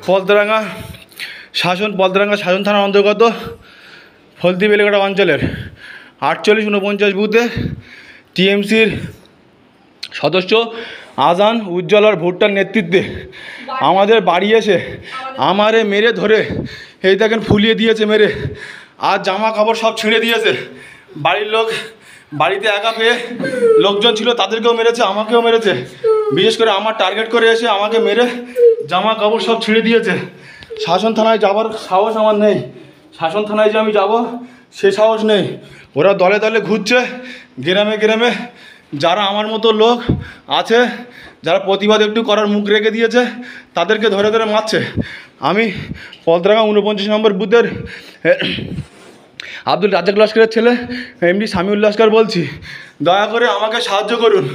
পলতরাঙ্গা শাসন থানার অন্তর্গত ফলতি বেলেঘাটা অঞ্চলের 48-49 বুথে টিএমসির সদস্য আজান উজ্জ্বলার ভোটটার নেতৃত্বে আমাদের বাড়ি এসে আমারে মেরে ধরে এই দেখেন ফুলিয়ে দিয়েছে মেরে, আর জামা কাপড় সব ছিঁড়ে দিয়েছে। বাড়ির লোক বাড়িতে একা পেয়ে লোকজন ছিল, তাদেরকেও মেরেছে, আমাকেও মেরেছে। বিশেষ করে আমার টার্গেট করে এসে আমাকে মেরে জামা কাপড় সব ছিঁড়ে দিয়েছে। শাসন থানায় যাবার সাহস আমার নেই, শাসন থানায় যে আমি যাব সে সাহস নেই। ওরা দলে দলে ঘুরছে গ্রামে গ্রামে, যারা আমার মতো লোক আছে, যারা প্রতিবাদ একটু করার মুখ রেখে দিয়েছে, তাদেরকে ধরে ধরে মারছে। আমি পলতরাঙ্গা 49 নম্বর বুথের আব্দুল রাজ্জাক লস্করের ছেলে এমডি সামিউল লস্কর বলছি, দয়া করে আমাকে সাহায্য করুন,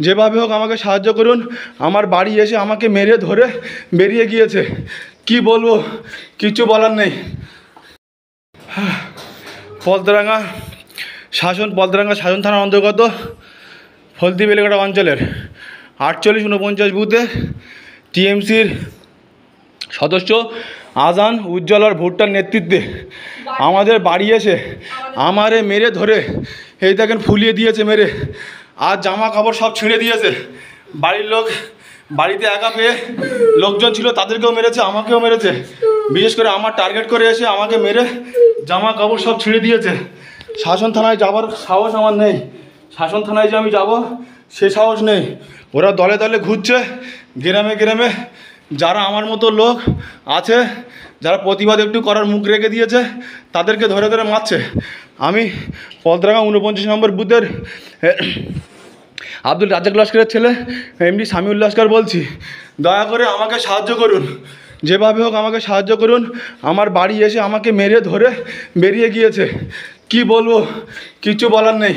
যেভাবে হোক আমাকে সাহায্য করুন। আমার বাড়ি এসে আমাকে মেরে ধরে বেরিয়ে গিয়েছে, কি বলবো, কিছু বলার নেই। পলতরাঙ্গা শাসন থানার অন্তর্গত ফলতি বেলেঘাটা অঞ্চলের 48-49 বুথে টিএমসির সদস্য আজান উজ্জ্বলার ভোটটার নেতৃত্বে আমাদের বাড়ি এসে আমারে মেরে ধরে এই দেখেন ফুলিয়ে দিয়েছে মেরে, আর জামা কাপড় সব ছিঁড়ে দিয়েছে। বাড়ির লোক বাড়িতে একা পেয়ে লোকজন ছিল, তাদেরকেও মেরেছে, আমাকেও মেরেছে। বিশেষ করে আমার টার্গেট করে এসে আমাকে মেরে জামা কাপড় সব ছিঁড়ে দিয়েছে। শাসন থানায় যাবার সাহস আমার নেই, শাসন থানায় যে আমি যাব সে সাহস নেই। ওরা দলে দলে ঘুরছে গ্রামে গ্রামে, যারা আমার মতো লোক আছে, যারা প্রতিবাদ একটু করার মুখ রেখে দিয়েছে, তাদেরকে ধরে ধরে মারছে। আমি পলতরাঙ্গা 49 নম্বর বুথের আব্দুল রাজ্জাক লস্করের ছেলে এমডি সামিউল লস্কর বলছি, দয়া করে আমাকে সাহায্য করুন, যেভাবে হোক আমাকে সাহায্য করুন। আমার বাড়ি এসে আমাকে মেরে ধরে বেরিয়ে গিয়েছে, কি বলবো, কিছু বলার নেই।